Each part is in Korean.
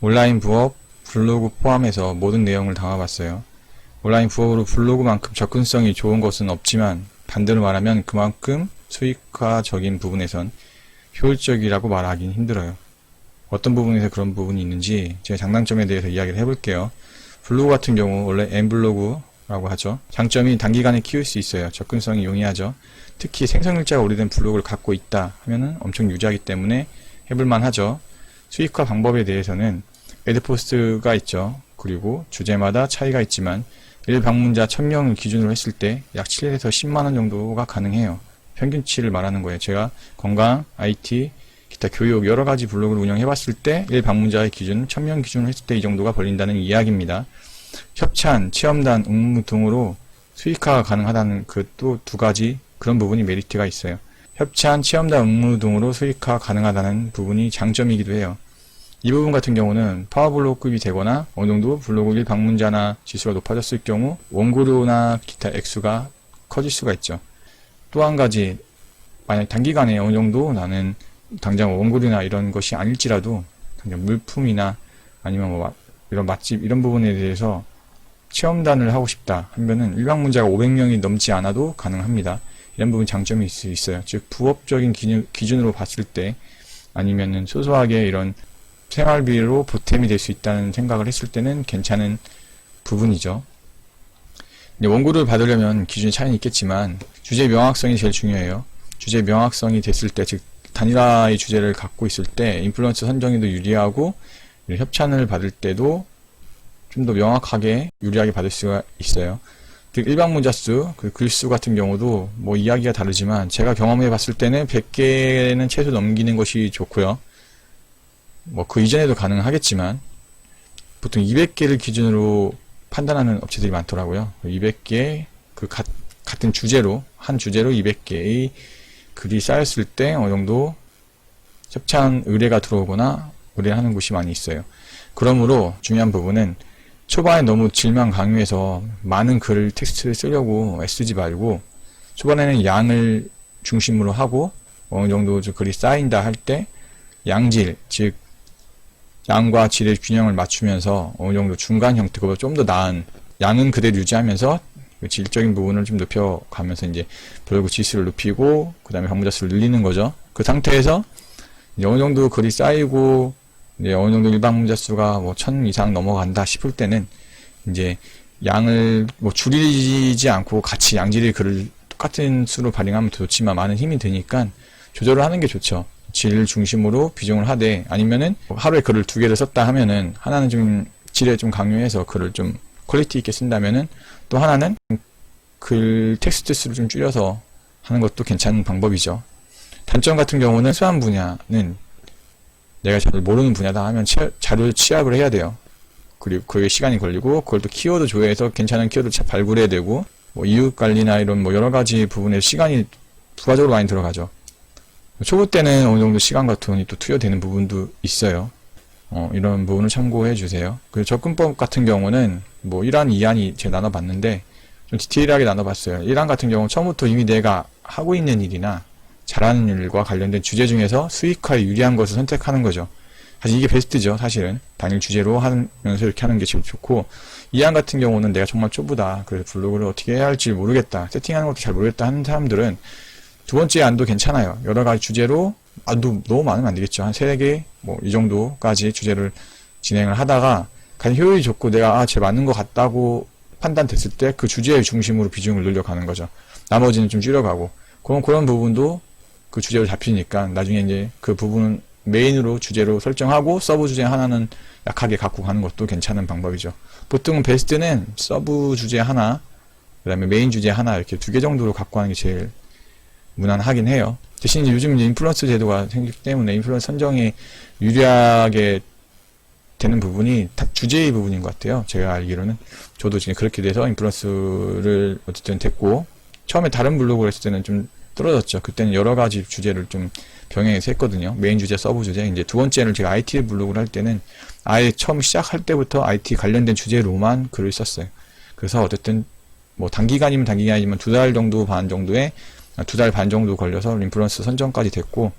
온라인 부업, 블로그 포함해서 모든 내용을 담아봤어요. 온라인 부업으로 블로그만큼 접근성이 좋은 것은 없지만 반대로 말하면 그만큼 수익화적인 부분에선 효율적이라고 말하기는 힘들어요. 어떤 부분에서 그런 부분이 있는지 제 장단점에 대해서 이야기를 해볼게요. 블로그 같은 경우 원래 N블로그라고 하죠. 장점이 단기간에 키울 수 있어요. 접근성이 용이하죠. 특히 생성일자가 오래된 블로그를 갖고 있다 하면은 엄청 유리하기 때문에 해볼만 하죠. 수익화 방법에 대해서는 애드포스트가 있죠. 그리고 주제마다 차이가 있지만 1방문자 1000명을 기준으로 했을 때 약 7에서 10만원 정도가 가능해요. 평균치를 말하는 거예요. 제가 건강, IT, 기타 교육 여러가지 블로그를 운영해봤을 때 1방문자의 기준, 1000명 기준으로 했을 때 이 정도가 벌린다는 이야기입니다. 협찬, 체험단, 응모 등으로 수익화가 가능하다는 그 또 두 가지 그런 부분이 메리트가 있어요. 협찬, 체험단, 응모 등으로 수익화 가능하다는 부분이 장점이기도 해요. 이 부분 같은 경우는 파워블로그급이 되거나 어느 정도 블로그 1방문자나 지수가 높아졌을 경우 원고료나 기타 액수가 커질 수가 있죠. 또 한 가지, 만약 단기간에 어느 정도 나는 당장 원고료나 이런 것이 아닐지라도 당장 물품이나 아니면 뭐 이런 맛집 이런 부분에 대해서 체험단을 하고 싶다 하면은 1방문자가 500명이 넘지 않아도 가능합니다. 이런 부분 장점이 있을 수 있어요. 즉 부업적인 기준으로 봤을 때 아니면은 소소하게 이런 생활비로 보탬이 될 수 있다는 생각을 했을 때는 괜찮은 부분이죠. 원고를 받으려면 기준이 차이는 있겠지만 주제 명확성이 제일 중요해요. 주제 명확성이 됐을 때, 즉 단일화의 주제를 갖고 있을 때 인플루언서 선정에도 유리하고 협찬을 받을 때도 좀 더 명확하게 유리하게 받을 수가 있어요. 즉 일방문자 수, 그 글수 같은 경우도 뭐 이야기가 다르지만 제가 경험해 봤을 때는 100개는 최소 넘기는 것이 좋고요. 뭐 그 이전에도 가능하겠지만 보통 200개를 기준으로 판단하는 업체들이 많더라고요. 200개 그 같은 주제로 한 주제로 200개의 글이 쌓였을 때 어느 정도 협찬 의뢰가 들어오거나 의뢰하는 곳이 많이 있어요. 그러므로 중요한 부분은 초반에 너무 질만 강요해서 많은 글 텍스트를 쓰려고 애쓰지 말고 초반에는 양을 중심으로 하고 어느 정도 글이 쌓인다 할 때 양질, 즉 양과 질의 균형을 맞추면서 어느 정도 중간 형태보다 좀 더 나은 양은 그대로 유지하면서 질적인 부분을 좀 높여가면서 이제 블로그 지수를 높이고 그 다음에 방문자 수를 늘리는 거죠. 그 상태에서 이제 어느 정도 글이 쌓이고 이제 어느 정도 일방문자 수가 뭐 1000 이상 넘어간다 싶을 때는 이제 양을 뭐 줄이지 않고 같이 양질의 글을 똑같은 수로 발행하면 좋지만 많은 힘이 드니까 조절을 하는 게 좋죠. 질 중심으로 비중을 하되 아니면은 하루에 글을 2개를 썼다 하면은 하나는 좀 질에 좀 강요해서 글을 좀 퀄리티 있게 쓴다면은 또 하나는 글 텍스트 수를 좀 줄여서 하는 것도 괜찮은 방법이죠. 단점 같은 경우는 수한 분야는 내가 잘 모르는 분야다 하면 자료 취합을 해야 돼요. 그리고 그게 시간이 걸리고 그걸 또 키워드 조회해서 괜찮은 키워드 발굴해야 되고 뭐 이웃 관리나 이런 뭐 여러 가지 부분에 시간이 부가적으로 많이 들어가죠. 초보 때는 어느 정도 시간과 돈이 또 투여되는 부분도 있어요. 이런 부분을 참고해 주세요. 그 접근법 같은 경우는 뭐 1안, 2안이 제가 나눠봤는데 좀 디테일하게 나눠봤어요. 1안 같은 경우는 처음부터 이미 내가 하고 있는 일이나 잘하는 일과 관련된 주제 중에서 수익화에 유리한 것을 선택하는 거죠. 사실 이게 베스트죠. 사실은 단일 주제로 하면서 이렇게 하는 게 제일 좋고 2안 같은 경우는 내가 정말 초보다. 그래서 블로그를 어떻게 해야 할지 모르겠다. 세팅하는 것도 잘 모르겠다 하는 사람들은 두 번째 안도 괜찮아요. 여러 가지 주제로 너무 많으면 안 되겠죠. 한 3개 뭐 이 정도까지 주제를 진행을 하다가 가장 효율이 좋고 내가 제 맞는 것 같다고 판단됐을 때 그 주제의 중심으로 비중을 늘려가는 거죠. 나머지는 좀 줄여가고 그런 부분도 그 주제로 잡히니까 나중에 이제 그 부분은 메인으로 주제로 설정하고 서브 주제 하나는 약하게 갖고 가는 것도 괜찮은 방법이죠. 보통은 베스트는 서브 주제 하나 그 다음에 메인 주제 하나 이렇게 2개 정도로 갖고 가는 게 제일 무난하긴 해요. 대신 요즘 이제 인플루언서 제도가 생기기 때문에 인플루언서 선정이 유리하게 되는 부분이 다 주제의 부분인 것 같아요. 제가 알기로는. 저도 지금 그렇게 돼서 인플루언서를 어쨌든 됐고, 처음에 다른 블로그를 했을 때는 좀 떨어졌죠. 그때는 여러 가지 주제를 좀 병행해서 했거든요. 메인 주제, 서브 주제. 이제 두 번째는 제가 IT 블로그를 할 때는 아예 처음 시작할 때부터 IT 관련된 주제로만 글을 썼어요. 그래서 어쨌든 뭐 단기간이면 단기간이지만 2달 정도 반 정도에 2달 반 정도 걸려서 인플루언서 선정까지 됐고,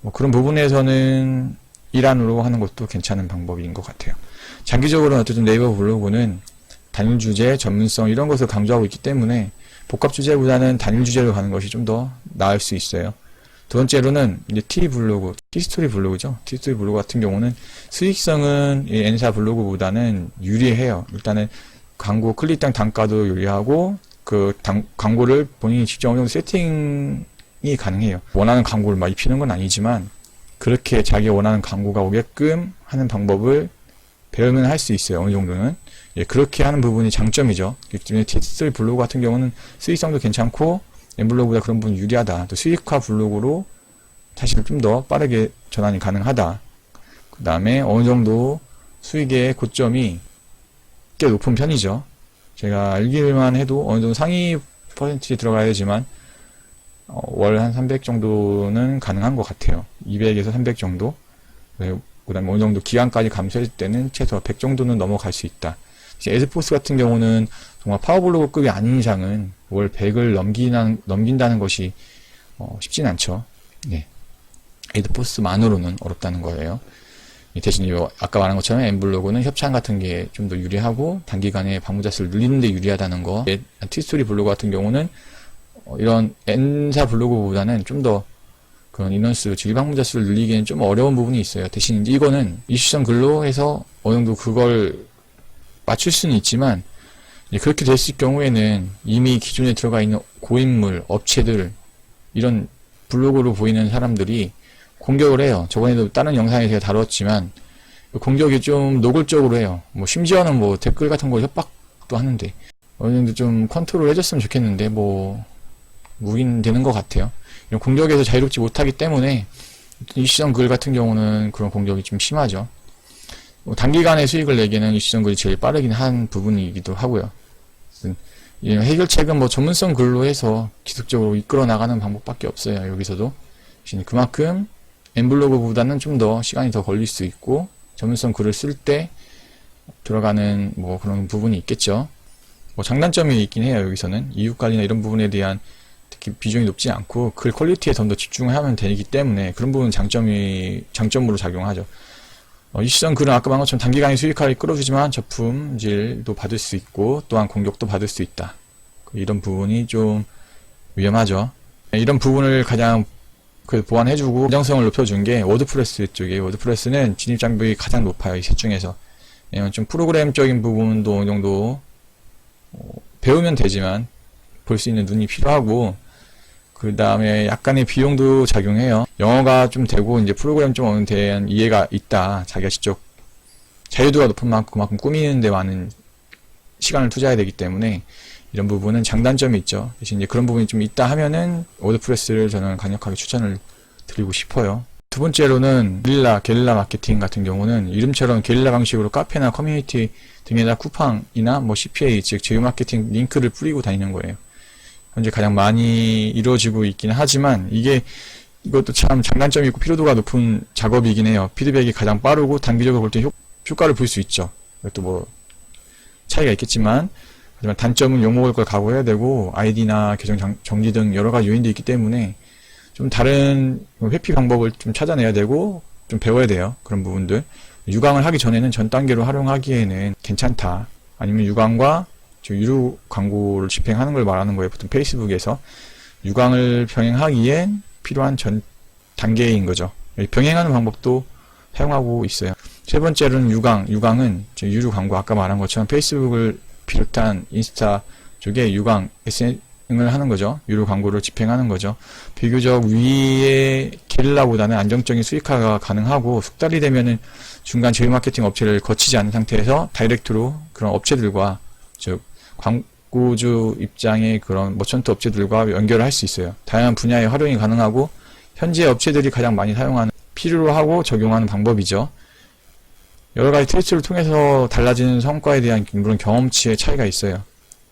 뭐 그런 부분에서는 일환으로 하는 것도 괜찮은 방법인 것 같아요. 장기적으로는 어쨌든 네이버 블로그는 단일 주제, 전문성 이런 것을 강조하고 있기 때문에 복합 주제보다는 단일 주제로 가는 것이 좀 더 나을 수 있어요. 두 번째로는 이제 T블로그, T스토리 블로그죠. T스토리 블로그 같은 경우는 수익성은 이 N사 블로그보다는 유리해요. 일단은 광고 클릭당 단가도 유리하고 광고를 본인이 직접 어느 정도 세팅이 가능해요. 원하는 광고를 막 입히는 건 아니지만 그렇게 자기 원하는 광고가 오게끔 하는 방법을 배우면 할 수 있어요. 어느 정도는. 예, 그렇게 하는 부분이 장점이죠. T스토리 블로그 같은 경우는 수익성도 괜찮고 N블로그보다 그런 부분이 유리하다. 또 수익화 블로그로 사실 좀 더 빠르게 전환이 가능하다. 그 다음에 어느 정도 수익의 고점이 꽤 높은 편이죠. 제가 알기만 해도 어느 정도 상위 퍼센트에 들어가야 되지만 월 한 300 정도는 가능한 것 같아요. 200에서 300 정도. 그 다음에 어느 정도 기간까지 감소했을 때는 최소 100 정도는 넘어갈 수 있다. 에스포스 같은 경우는 정말 파워블로그급이 아닌 이상은 월 100을 넘긴다는 것이 쉽진 않죠. 네. 에스포스만으로는 어렵다는 거예요. 대신 아까 말한 것처럼 N블로그는 협찬 같은 게 좀 더 유리하고 단기간에 방문자 수를 늘리는 데 유리하다는 거. T스토리 블로그 같은 경우는 이런 N사 블로그보다는 좀 더 그런 인원수, 즉 방문자 수를 늘리기에는 좀 어려운 부분이 있어요. 대신 이거는 이슈성 글로 해서 어느 정도 그걸 맞출 수는 있지만 그렇게 됐을 경우에는 이미 기존에 들어가 있는 고인물, 업체들 이런 블로그로 보이는 사람들이 공격을 해요. 저번에도 다른 영상에 제가 다뤘지만 공격이 좀 노골적으로 해요. 뭐 심지어는 뭐 댓글 같은 거 협박도 하는데 어느 정도 좀 컨트롤 해줬으면 좋겠는데 뭐 묵인되는 것 같아요. 이런 공격에서 자유롭지 못하기 때문에 이슈성 글 같은 경우는 그런 공격이 좀 심하죠. 단기간에 수익을 내기에는 이슈성 글이 제일 빠르긴 한 부분이기도 하고요. 해결책은 뭐 전문성 글로 해서 지속적으로 이끌어 나가는 방법밖에 없어요. 여기서도 그만큼 N블로그보다는 좀 더 시간이 더 걸릴 수 있고 전문성 글을 쓸 때 들어가는 뭐 그런 부분이 있겠죠. 뭐 장단점이 있긴 해요. 여기서는 이웃관리나 이런 부분에 대한 특히 비중이 높지 않고 글 퀄리티에 좀 더 집중하면 되기 때문에 그런 부분은 장점으로 작용하죠. 이슈성 글은 아까 말한 것처럼 단기간에 수익화를 끌어주지만 저품질도 받을 수 있고 또한 공격도 받을 수 있다. 이런 부분이 좀 위험하죠. 이런 부분을 가장 보완해주고 안정성을 높여준 게 워드프레스 쪽이에요. 워드프레스는 진입장벽이 가장 높아요. 이 셋 중에서. 왜냐면 좀 프로그램적인 부분도 어느 정도 배우면 되지만 볼 수 있는 눈이 필요하고 그 다음에 약간의 비용도 작용해요. 영어가 좀 되고 이제 프로그램 좀 어느 대한 이해가 있다. 자기가 직접 자유도가 높은 만큼 그만큼 꾸미는 데 많은 시간을 투자해야 되기 때문에 이런 부분은 장단점이 있죠. 대신 이제 그런 부분이 좀 있다 하면은 워드프레스를 저는 강력하게 추천을 드리고 싶어요. 두 번째로는 게릴라 마케팅 같은 경우는 이름처럼 게릴라 방식으로 카페나 커뮤니티 등에다 쿠팡이나 뭐 CPA 즉 제휴 마케팅 링크를 뿌리고 다니는 거예요. 현재 가장 많이 이루어지고 있긴 하지만 이것도 참 장단점이 있고 피로도가 높은 작업이긴 해요. 피드백이 가장 빠르고 단기적으로 볼 때 효과를 볼 수 있죠. 이것도 뭐 차이가 있겠지만 하지만 단점은 욕먹을 걸 각오해야 되고 아이디나 계정 정지 등 여러 가지 요인도 있기 때문에 좀 다른 회피 방법을 좀 찾아내야 되고 좀 배워야 돼요. 그런 부분들. 유광을 하기 전에는 전 단계로 활용하기에는 괜찮다. 아니면 유광과 유료 광고를 집행하는 걸 말하는 거예요. 보통 페이스북에서 유광을 병행하기엔 필요한 전 단계인 거죠. 병행하는 방법도 사용하고 있어요. 세 번째로는 유광은 유료 광고 아까 말한 것처럼 페이스북을 비롯한 인스타 쪽에 유광 SN을 하는 거죠. 유료 광고를 집행하는 거죠. 비교적 위에 게릴라보다는 안정적인 수익화가 가능하고 숙달이 되면은 중간 제휴 마케팅 업체를 거치지 않은 상태에서 다이렉트로 그런 업체들과 즉 광고주 입장의 그런 머천트 업체들과 연결을 할 수 있어요. 다양한 분야에 활용이 가능하고 현재 업체들이 가장 많이 사용하는 필요로 하고 적용하는 방법이죠. 여러 가지 테스트를 통해서 달라지는 성과에 대한 물론 경험치의 차이가 있어요.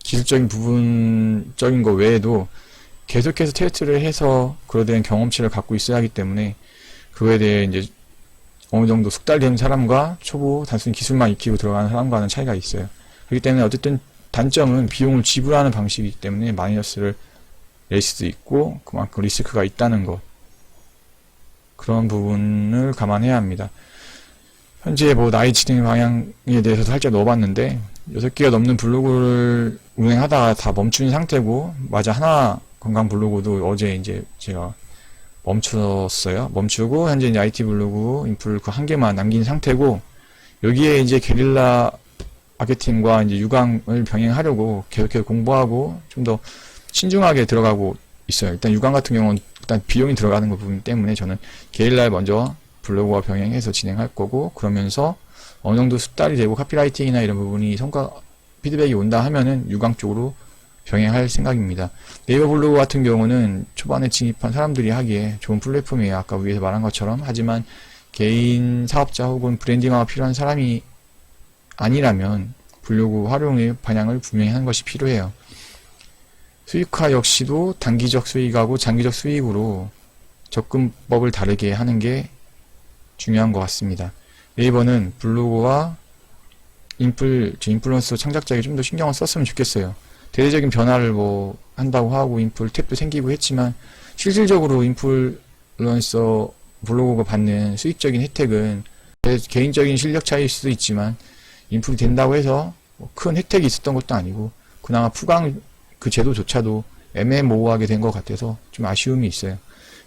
기술적인 부분적인 거 외에도 계속해서 테스트를 해서 그에 대한 경험치를 갖고 있어야 하기 때문에 그거에 대해 이제 어느 정도 숙달된 사람과 초보 단순히 기술만 익히고 들어가는 사람과는 차이가 있어요. 그렇기 때문에 어쨌든 단점은 비용을 지불하는 방식이기 때문에 마이너스를 낼 수도 있고 그만큼 리스크가 있다는 것. 그런 부분을 감안해야 합니다. 현재 뭐 나이 진행 방향에 대해서 살짝 넣어봤는데 6개가 넘는 블로그를 운행하다가 다 멈춘 상태고, 맞아, 하나 건강 블로그도 어제 이제 제가 멈췄어요. 멈추고 현재 이제 IT 블로그 인풀 그 한 개만 남긴 상태고, 여기에 이제 게릴라 마케팅과 이제 유강을 병행하려고 계속해서 공부하고 좀 더 신중하게 들어가고 있어요. 일단 유강 같은 경우는 일단 비용이 들어가는 부분 때문에 저는 게릴라를 먼저 블로그와 병행해서 진행할 거고, 그러면서 어느 정도 숙달이 되고 카피라이팅이나 이런 부분이 성과 피드백이 온다 하면은 유강 쪽으로 병행할 생각입니다. 네이버 블로그 같은 경우는 초반에 진입한 사람들이 하기에 좋은 플랫폼이에요. 아까 위에서 말한 것처럼. 하지만 개인 사업자 혹은 브랜딩화가 필요한 사람이 아니라면 블로그 활용의 방향을 분명히 하는 것이 필요해요. 수익화 역시도 단기적 수익하고 장기적 수익으로 접근법을 다르게 하는 게 중요한 것 같습니다. 네이버는 블로그와 인플루언서 창작자에게 좀 더 신경을 썼으면 좋겠어요. 대대적인 변화를 뭐 한다고 하고 인플 탭도 생기고 했지만, 실질적으로 인플루언서 블로그가 받는 수익적인 혜택은 개인적인 실력 차이일 수도 있지만, 인플이 된다고 해서 큰 혜택이 있었던 것도 아니고, 그나마 푸강 그 제도조차도 애매모호하게 된 것 같아서 좀 아쉬움이 있어요.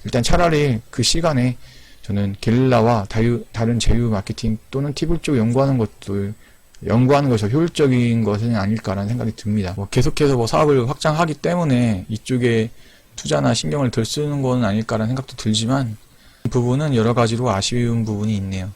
일단 차라리 그 시간에 저는 게릴라와 다른 제휴 마케팅 또는 팁을 쪽 연구하는 것이 효율적인 것은 아닐까라는 생각이 듭니다. 계속해서 사업을 확장하기 때문에 이쪽에 투자나 신경을 덜 쓰는 건 아닐까라는 생각도 들지만, 이 부분은 여러 가지로 아쉬운 부분이 있네요.